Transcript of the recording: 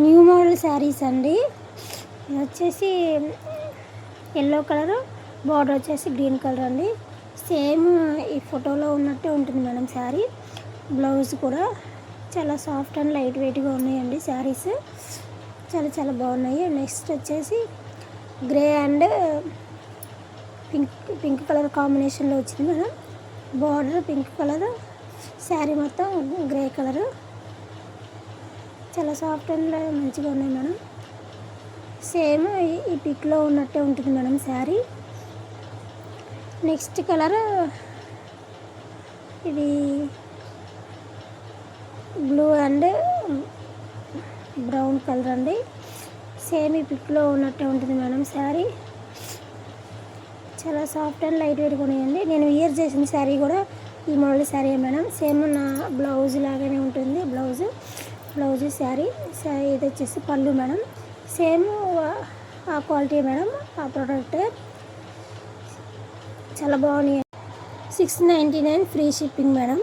New model saris అండి. ఇది వచ్చేసి ఎల్లో కలర్, బార్డర్ వచ్చేసి గ్రీన్ కలర్ అండి. సేమ్ ఈ ఫోటోలో ఉన్నట్టే ఉంటుంది మేడం శారీ. బ్లౌజ్ కూడా చాలా సాఫ్ట్ అండ్ లైట్ వెయిట్గా ఉన్నాయండి శారీస్. చాలా చాలా బాగున్నాయి. నెక్స్ట్ వచ్చేసి గ్రే అండ్ పింక్ కలర్ కాంబినేషన్లో వచ్చింది madam. Border pink colour, sari మొత్తం గ్రే కలరు. చాలా సాఫ్ట్ అండ్ మంచిగా ఉన్నాయి మేడం. సేమ్ ఈ పిక్లో ఉన్నట్టే ఉంటుంది మేడం శారీ. నెక్స్ట్ కలర్ ఇది బ్లూ అండ్ బ్రౌన్ కలర్ అండి. సేమ్ ఈ పిక్లో ఉన్నట్టే ఉంటుంది మేడం శారీ. చాలా సాఫ్ట్ అండ్ లైట్ వెయిట్గా ఉన్నాయండి. నేను వియర్ చేసిన శారీ కూడా ఈ మోడల్ శారీ మేడం. సేమ్ నా బ్లౌజ్ లాగానే ఉంటుంది. బ్లౌజ్ శారీ ఇది వచ్చేసి పళ్ళు మేడం. సేమ్ ఆ క్వాలిటీ మేడం. ఆ ప్రోడక్ట్ చాలా బాగున్నాయి. 699 ఫ్రీ షిప్పింగ్ మేడం.